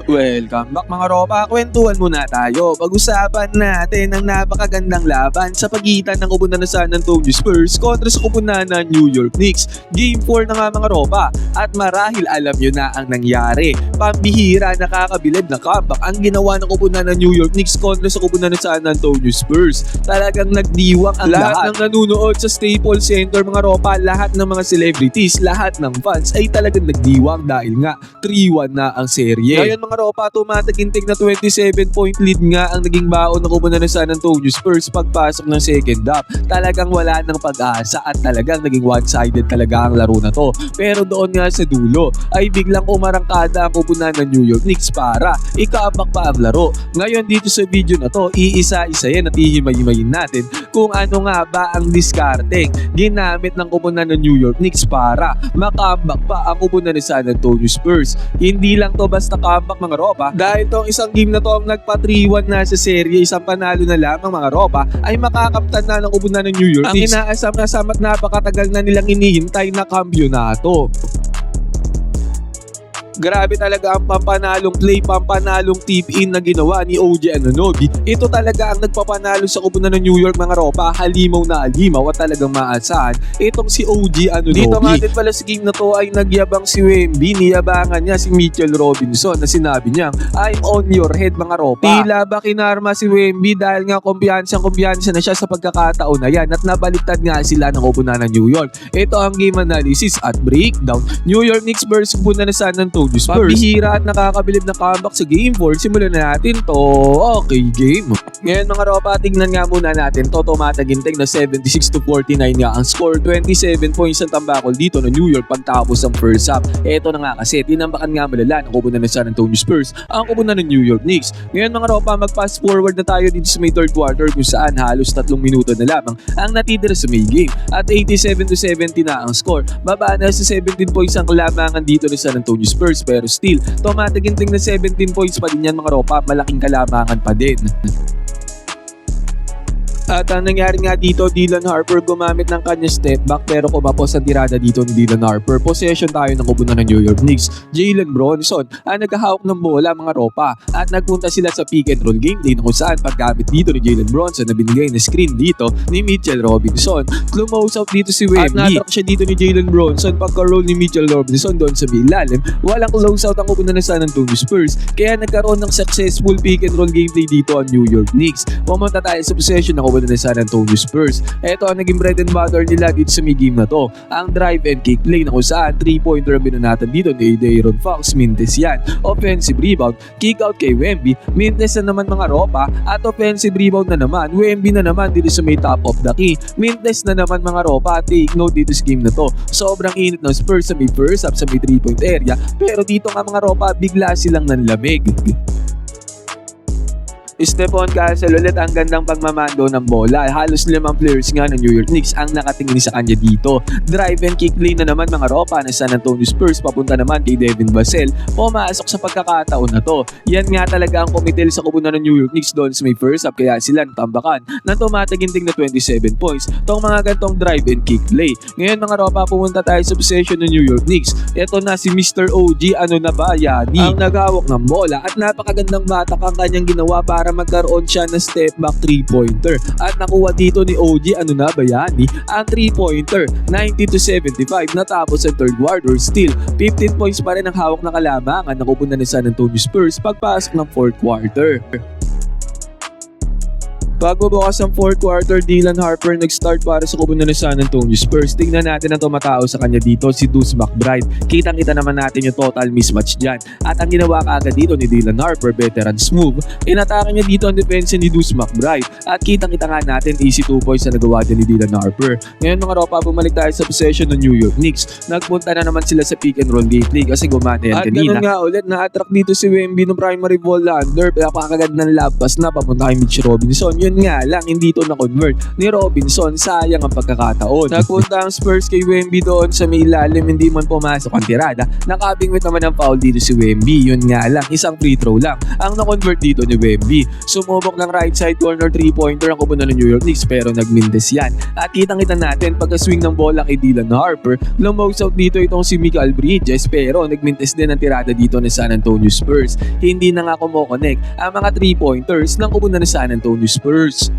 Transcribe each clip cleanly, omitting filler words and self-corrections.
Welcome back mga ropa, kwentuhan muna tayo. Pag-usapan natin ang napakagandang laban sa pagitan ng kupunan ng San Antonio Spurs kontra sa kupunan ng New York Knicks. Game 4 na nga mga ropa at marahil alam nyo na ang nangyari. Pambihira, nakakabilib na comeback ang ginawa ng kupunan ng New York Knicks kontra sa kupunan ng San Antonio Spurs. Talagang nagdiwang ang lahat ng nanunood sa Staples Center mga ropa, lahat ng mga celebrities, lahat ng fans ay talagang nagdiwang dahil nga 3-1 na ang serye. Ngayon mga ropa, tumataginting na 27-point lead nga ang naging baon ng kupunan ng San Antonio Spurs pagpasok ng second half. Talagang wala ng pag-asa at talagang naging one-sided talaga ang laro na to. Pero doon nga sa dulo ay biglang umarangkada ang kupunan ng New York Knicks para ikaambak pa ang laro. Ngayon dito sa video na to, iisa-isayin at ihimay-himayin natin kung ano nga ba ang discarding ginamit ng kupunan ng New York Knicks para makaambak pa ang kupunan ng San Antonio Spurs. Hindi lang to basta comeback mga ropa, dahil tong isang game na to ang nagpa-3-1 na sa serye, isang panalo na lamang mga ropa ay makakamtan na ng kupunan ng New York Knicks ang inaasam at napakatagal na nilang inihintay na kampyonato. Grabe talaga ang pampanalong play, pampanalong tip-in na ginawa ni OG Anunoby. Ito talaga ang nagpapanalo sa kupunan ng New York mga ropa, halimaw na halimaw at talagang maasahan itong si OG Anunoby. Dito nga din pala sa game na to ay nagyabang si Wemby, niyabangan niya si Mitchell Robinson na sinabi niyang I'm on your head mga ropa. Tila ba kinarma si Wemby dahil nga kumpiyansa na siya sa pagkakataon na yan at nabaliktad nga sila ng kupunan ng New York. Ito ang game analysis at breakdown. New York Knicks versus kupunan ng San Antonio Spurs. Pambihira at nakakabilib na comeback sa Game 4. Simulan na natin to. Okay, game. Ngayon mga ropa, tignan nga muna natin to. Tumataginting na 76-49 nga ang score. 27 points ang tambakol dito ng New York pagtapos ng first half. Eto na nga kasi, tinambakan nga malala ng kupunan ng San Antonio Spurs ang kupunan ng New York Knicks. Ngayon mga ropa, mag-fast forward na tayo dito sa may third quarter kung saan halos 3 minuto na lamang ang natitira sa may game. At 87-70 na ang score. Baba na sa 17 points ang kalamangan dito ng San Antonio Spurs. Pero still, tumataginting na 17 points pa din yan mga ropa, malaking kalamangan pa din. At ang nangyari nga dito, Dylan Harper gumamit ng kanya step back pero kumapos ang tirada dito ni Dylan Harper. Possession tayo ng kupunan ng New York Knicks. Jalen Bronson ang nagkahawak ng bola mga ropa at nagpunta sila sa pick and roll gameplay na kung saan paggamit dito ni Jalen Bronson na binigay na screen dito ni Mitchell Robinson. Close out dito si Wemby. At natrack siya dito ni Jalen Bronson pagka-roll ni Mitchell Robinson doon sa ilalim. Walang close out ang kupunan ng San Antonio Spurs kaya nagkaroon ng successful pick and roll gameplay dito ang New York Knicks. Pumunta tayo sa possession ng kupunan ng San Antonio Spurs. Ito ang naging bread and butter nila dito sa may game na to. Ang drive and kick play na kung saan 3-pointer ang binanatan dito ni De'Aaron Fox. Mintes yan. Offensive rebound, kick out kay Wemby. Mintes na naman mga ropa at offensive rebound na naman. Wemby na naman dito sa may top of the key. Mintes na naman mga ropa. Take note dito sa game na to. Sobrang init ng Spurs sa may first half sa may 3-point area. Pero dito nga mga ropa, bigla silang nanlamig. Stephon Castle ulit ang gandang pagmamando ng bola. Halos 5 players nga ng New York Knicks ang nakatingin sa kanya dito. Drive and kick play na naman mga ropa ng San Antonio Spurs papunta naman kay Devin Vassell. Pumasok sa pagkakataon na to. Yan nga talaga ang kumitil sa kupunan ng New York Knicks doon sa may first half kaya sila natambakan ng tumataginting na 27 points. Tong mga gantong drive and kick play. Ngayon mga ropa, pumunta tayo sa possession ng New York Knicks. Ito na si Mr. OG Anunoby ang naghawak ng bola at napakagandang batak ang kanyang ginawa para magkaroon siya ng step back 3-pointer at nakuha dito ni OG Anunoby ang 3-pointer 90-75 natapos sa third quarter. Still 15 points pa rin ang hawak na kalamangan ng kupunan ng San Antonio Spurs pagpasok ng fourth quarter. Pagbubukas ng fourth quarter, Dylan Harper nag-start para sa kupunan ng San Antonio Spurs. Tingnan natin ang tumatao sa kanya dito, si Deuce McBride. Kitang-kita naman natin yung total mismatch dyan. At ang ginawa kaagad dito ni Dylan Harper, veteran's move, inatake niya dito ang defense ni Deuce McBride. At kitang-kita nga natin, easy 2 points na nagawa din ni Dylan Harper. Ngayon mga ropa, bumalik tayo sa possession ng New York Knicks. Nagpunta na naman sila sa pick and roll gameplay kasi gumana yan kanina. At ganun nga ulit, na-attract dito si Wemby ng primary ball under. Napakagad ng love pass na papunta kay Mitch Robinson. Yun Yun nga lang, hindi to na-convert ni Robinson, sayang ang pagkakataon. Nagpunta ang Spurs kay Wemby doon sa may ilalim, hindi man pumasok ang tirada. Nakabingwit naman ang foul dito si Wemby. Yun nga lang, isang free throw lang ang na-convert dito ni Wemby. Sumubok ng right side corner 3-pointer ang kupunan ng New York Knicks pero nagmindes yan. At kitang-kita natin pagka-swing ng bola kay Dylan Harper, lumows out dito itong si Mikal Bridges pero nagmindes din ang tirada dito ng San Antonio Spurs. Hindi na nga kumokonek ang mga 3-pointers ng kupunan ng San Antonio Spurs.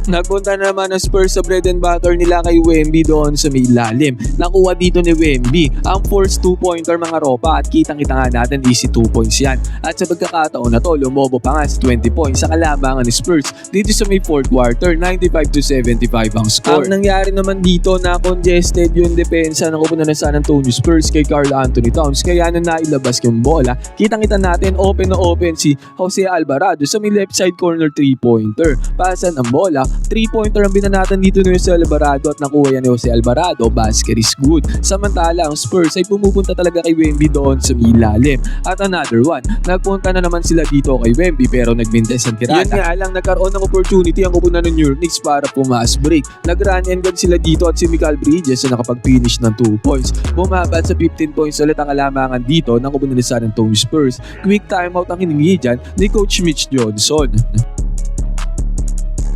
Nagpunta na naman ang Spurs sa bread and butter nila kay Wemby doon sa may ilalim. Nakuha dito ni Wemby ang forced 2-pointer mga ropa at kitang-kita nga natin easy 2 points yan. At sa pagkakataon na to, lumobo pa nga sa 20 points sa kalabangan ni Spurs dito sa may 4th quarter, 95-75 ang score. Ang nangyari naman dito na congested yung depensa ng kupunan ng San Antonio Spurs kay Karl Anthony Towns kaya na nailabas yung bola. Kitang-kita natin open na open si Jose Alvarado sa may left side corner 3-pointer. Pasan ang bola, 3-pointer ang binanatan dito ni Jose Alvarado at nakuha yan ni Jose Alvarado, basket is good. Samantala ang Spurs ay pumupunta talaga kay Wemby doon sa ilalim. At another one, nagpunta na naman sila dito kay Wemby pero nagmintes ang tirada. Yun nga lang, nagkaroon ng opportunity ang kupunan ng New York Knicks para pumas break. Nag-run and gun sila dito at si Mikal Bridges na nakapag-finish ng 2 points. Bumaba sa 15 points ulit ang alamangan dito ng kupunan ng San Antonio Spurs. Quick timeout ang hiningi dyan ni Coach Mitch Johnson.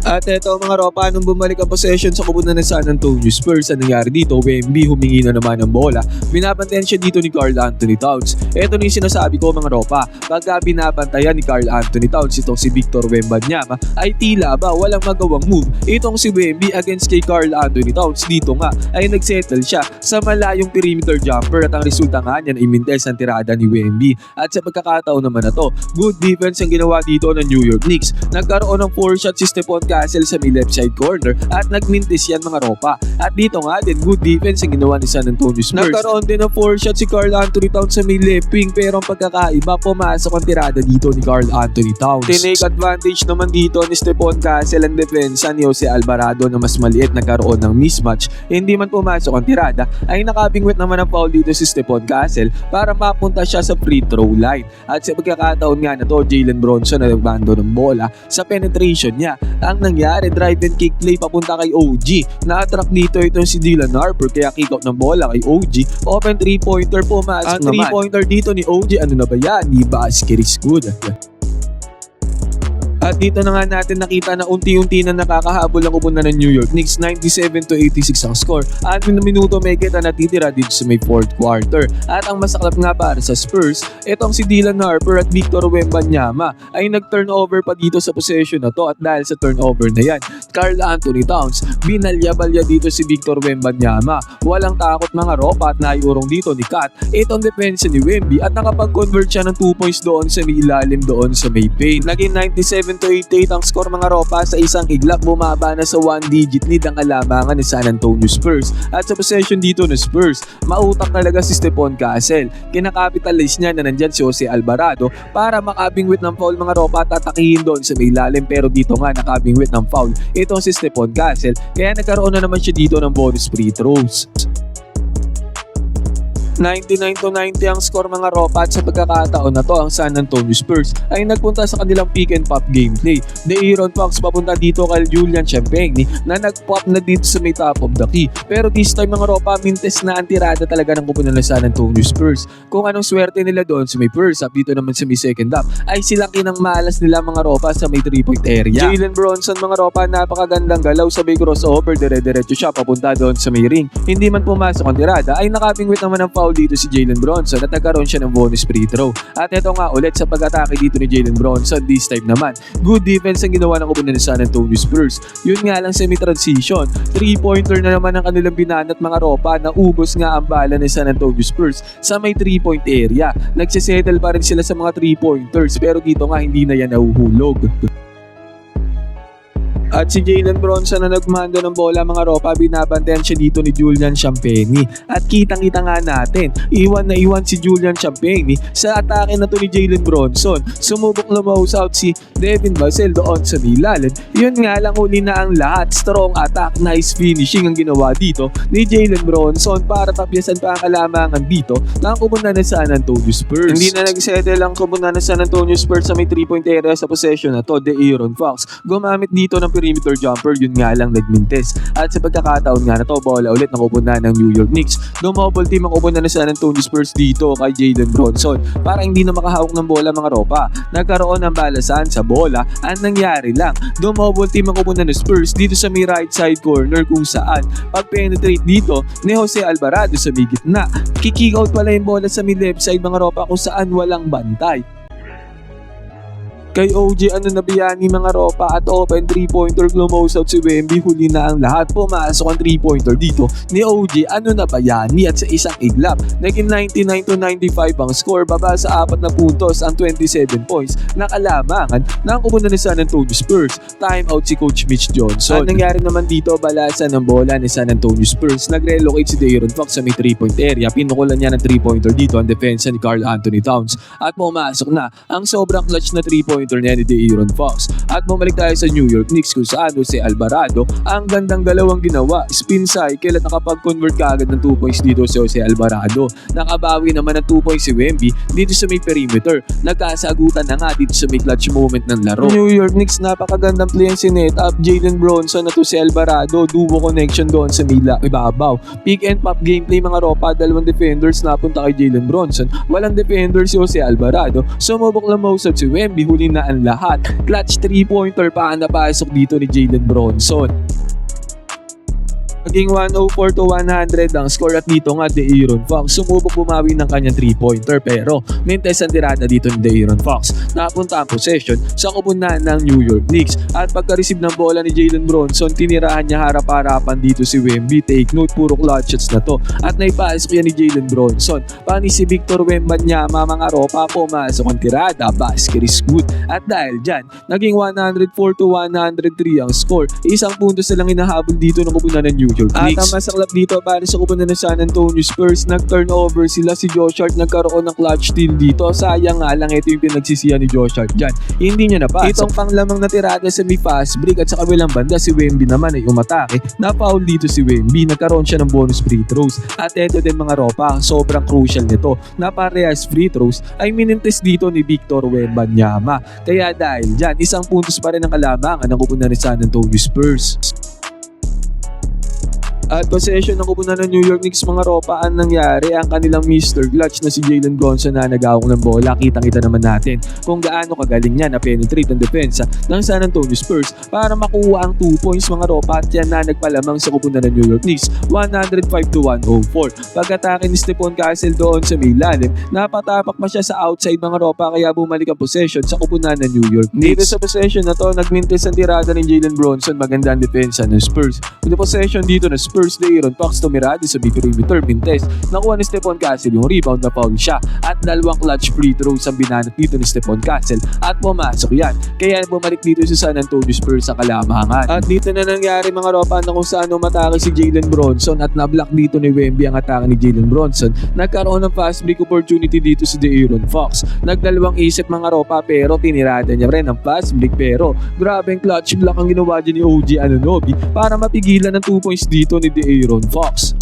At eto mga ropa, nung bumalik ang possession sa kupunan ng San Antonio Spurs, ang nangyari dito, Wemby humingi na naman ng bola. Binabantayan siya dito ni Karl Anthony Towns. Eto na yung sinasabi ko mga ropa, pagka binabantayan ni Karl Anthony Towns itong si Victor Wembanyama ay tila ba walang magawang move. Itong si Wemby against kay Karl Anthony Towns dito nga ay nagsettle siya sa malayong perimeter jumper at ang resulta nga niyan ay mintes ang tirada ni Wemby. At sa pagkakataon naman na to, good defense ang ginawa dito ng New York Knicks. Nagkaroon ng 4 shots si Stephon Castle sa may left side corner at nagmintis yan mga ropa. At dito nga din, good defense ang ginawa ni San Antonio Spurs. Nagkaroon din ng 4 shots si Karl Anthony Towns sa may left wing pero ang pagkakaiba, pumasok ang tirada dito ni Karl Anthony Towns. Tinake advantage naman dito ni Stephon Castle ang depensa ni Jose Alvarado na mas maliit, nagkaroon ng mismatch. Hindi man pumasok ang tirada ay nakabingwit naman ang foul dito si Stephon Castle para mapunta siya sa free throw line. At sa pagkakataon nga na to, Jalen Bronson na nagbando ng bola sa penetration niya. Ang nangyari, drive and kick play papunta kay OG. Na-attract dito itong si Dylan Harper kaya kick out ng bola kay OG. Open 3-pointer pumasok naman. Ang 3-pointer dito ni OG, ano na ba yan? Di basket is good. At dito na nga natin nakita na unti-unti na nakakahabol ang kupunan ng New York Knicks. 97-86 ang score. At minuto may kita natitira dito sa may 4th quarter. At ang masaklap nga para sa Spurs, itong si Dylan Harper at Victor Wembanyama ay nag-turnover pa dito sa possession na to. At dahil sa turnover na yan, Karl Anthony Towns binalya-balya dito si Victor Wembanyama. Walang takot mga ropa at naiurong dito ni Kat itong depensa ni Wemby at nakapag-convert siya ng 2 points doon sa may ilalim doon sa may paint. Naging 97-88 ang score mga ropa. Sa isang iglap bumaba na sa 1-digit lead ang alamangan ni San Antonio Spurs. At sa possession dito ng Spurs, mautak talaga si Stephon Castle. Kinakapitalize niya na nandyan si Jose Alvarado para makabingwit ng foul mga ropa at atakihin doon sa may ilalim pero dito nga nakabingwit ng foul itong si Stephon Castle kaya nagkaroon na naman siya dito ng bonus free throws. 99-90 ang score mga ropa at sa pagkakataon na to ang San Antonio Spurs ay nagpunta sa kanilang pick and pop gameplay. De'Aaron Fox papunta dito kay Julian Champagny na nagpop na dito sa may top of the key. Pero this time mga ropa, mintes na ang tirada talaga ng kupunan ng San Antonio Spurs. Kung anong swerte nila doon sa may first half, dito naman sa may second half ay sila kinangmalas nila mga ropa sa may 3-point area. Jalen Bronson mga ropa, napakagandang galaw, sabay crossover, dire-diretso siya papunta doon sa may ring. Hindi man pumasok ang tirada ay nakabingwit naman ng foul dito si Jalen Bronson at nagkaroon siya ng bonus free throw. At ito nga ulit sa pag-atake dito ni Jalen Bronson, this time naman good defense ang ginawa ng kupunan ng San Antonio Spurs. Yun nga lang semi-transition, 3-pointer na naman ang kanilang binanat mga ropa na ubos nga ang bala ng San Antonio Spurs sa may 3-point area. Nagsisettle pa rin sila sa mga 3-pointers pero dito nga hindi na yan nahuhulog. At si Jalen Bronson na nagmando ng bola mga ropa, binabantayan siya dito ni Julian Champagny. At kitang-kita nga natin, iwan na iwan si Julian Champagny sa atake na to ni Jalen Bronson. Sumubok lumaus out si Devin Vassell doon sa ilalim. Yun nga lang, uli na ang lahat. Strong attack, nice finishing ang ginawa dito ni Jalen Bronson para tapyasan pa ang kalamangan dito ng kubunan ng San Antonio Spurs. Hindi na nagsettle ang kubunan ng San Antonio Spurs sa may 3-point area sa possession na to. De'Aaron Fox gumamit dito ng perimeter jumper, yun nga lang nagmintes. At sa pagkakataon nga na to, bola ulit ng kubunan ng New York Knicks. Dumouble team ang kubunan ng San Antonio Spurs dito kay Jalen Bronson para hindi na makahawak ng bola mga ropa. Nagkaroon ng balasan sa bola. Ang nangyari lang, dumouble team ang kubunan ng Spurs dito sa may right side corner kung saan pag-penetrate dito ni Jose Alvarado sa may gitna. Kick out pala yung bola sa may left side mga ropa kung saan walang bantay. Kay OG ano na biyani mga ropa at open 3-pointer, close out si Wemby, huli na ang lahat. Pumasok ang 3-pointer dito ni OG ano na bayani at sa isang iglap naging 99-95 ang score. Baba sa 4 na puntos ang 27 points na kalamangan ng kubunan ni San Antonio Spurs. Time out si Coach Mitch Johnson. At nangyari naman dito, balasan ng bola ni San Antonio Spurs. Nag-relocate si De'Aaron Fox sa may 3-point area. Pinukulan niya ng 3-pointer dito ang depensa ni Karl Anthony Towns at pumasok na ang sobrang clutch na 3-pointer niya ni De'Aaron Fox. At bumalik tayo sa New York Knicks kung saan si Alvarado ang gandang dalawang ginawa, spin cycle at nakapag-convert kaagad ng 2 points dito si Jose Alvarado. Nakabawi naman ng 2 points si Wemby dito sa may perimeter. Nagkasagutan na nga dito sa may clutch moment ng laro. New York Knicks, napakagandang play ang sinet up Jalen Bronson na to si Alvarado, duo connection doon sa mila ibabaw. Pick and pop gameplay mga ropa, dalawang defenders napunta kay Jalen Bronson, walang defender si Jose Alvarado. Sumubok lang mausap si Wemby, huli na ang lahat. Clutch 3-pointer pa ang napasok dito ni Jalen Bronson. Naging 104-100 ang score at dito nga De'Aaron Fox sumubok bumawi ng kanyang 3-pointer pero mintes ang tirada dito ni De'Aaron Fox. Napunta ang possession sa kubunan ng New York Knicks at pagka-receive ng bola ni Jalen Bronson, tinirahan niya harap-harapan dito si Wemby. Take note, puro clutch shots na to at naipasok yan ni Jalen Bronson. Pani si Victor Wembanyama mga ropa, pumasok ang tirada, basket is good. At dahil dyan, naging 104-103 ang score. Isang puntos na lang inahabol dito ng kubunan ng New York Knicks. At ang masaklap dito para sa kupunan ng San Antonio Spurs, nag-turnover sila. Si Josh Hart nagkaroon ng clutch steal dito. Sayang nga lang, ito yung pinagsisihan ni Josh Hart dyan. Hindi niya napasok. Itong panglamang na tirada sa may fast break at sa kabilang banda si Wemby naman ay umatake. Na-foul dito si Wemby. Nagkaroon siya ng bonus free throws. At eto din mga ropa, sobrang crucial nito na parehas free throws ay minintes dito ni Victor Wembanyama. Kaya dahil dyan, isang puntos pa rin ang kalamangan ng kupunan ng San Antonio Spurs. At possession ng kupunan ng New York Knicks mga ropa, ang nangyari, ang kanilang Mr. Clutch na si Jalen Bronson na nag-awak ng bola. Kitang-kita naman natin kung gaano kagaling niya na penetrate ang depensa ng San Antonio Spurs para makuha ang 2 points mga ropa at yan na nagpalamang sa kupunan ng New York Knicks 105-104. Pag-atake ni Stephon Castle doon sa may ilalim, napatapak pa siya sa outside mga ropa kaya bumalik ang possession sa kupunan ng New York Knicks. Dito sa possession na to, nagmintes ang tirada ni Jalen Bronson, maganda ang depensa ng Spurs. With the possession dito na Spurs, De'Aaron Fox tumirada sa perimeter, mintes. Nakuha ni Stephon Castle yung rebound, na foul siya at dalawang clutch free throws ang binanat dito ni Stephon Castle at pumasok yan. Kaya bumalik dito sa San Antonio Spurs sa kalamangan. At dito na nangyari mga ropa na kung saan umatake si Jalen Bronson at na-block dito ni Wemby ang atake ni Jalen Bronson. Nagkaroon ng fast break opportunity dito si De'Aaron Fox. Nagdalawang isip mga ropa pero tinirada niya rin ang fast break pero grabe ang clutch block ang ginawa dyan ni OG Anunoby para mapigilan ng 2 points dito ni De'Aaron Fox.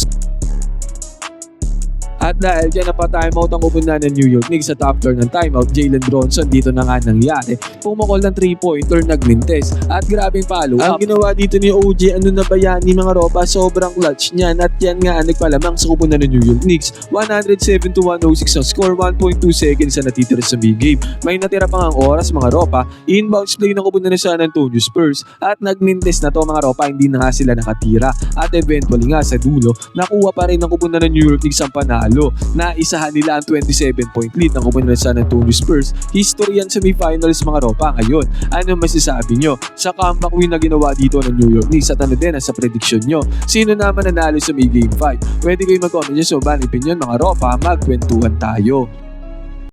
At dahil dyan napa-timeout ang kupunan ng New York Knicks sa top turn ng timeout, Jalen Bronson dito na nga nangyari. Pumukol ng 3-pointer, nagmintes at grabing follow-up. Ang ginawa dito ni OG, ano na ba yan ni mga ropa, sobrang clutch niyan at yan nga ang nagpalamang sa kupunan ng New York Knicks. 107-106 ang score, 1.2 seconds na natitira sa big game. May natira pang ang oras mga ropa, inbounds play ng kupunan ng San Antonio Spurs at nagmintes na to mga ropa, hindi na nga sila nakatira at eventually nga sa dulo, nakuha pa rin ng kupunan ng New York Knicks ang panalo. Na isahan nila ang 27-point lead ng kupunan ng San Antonio Spurs. History yan sa finals mga ropa ngayon. Ano masasabi nyo sa comeback win na ginawa dito ng New York Knicks at ano din sa prediction nyo? Sino naman nanalo sa may game 5? Pwede kayo mag-comment nyo sa bang opinion mga ropa, magkwentuhan tayo.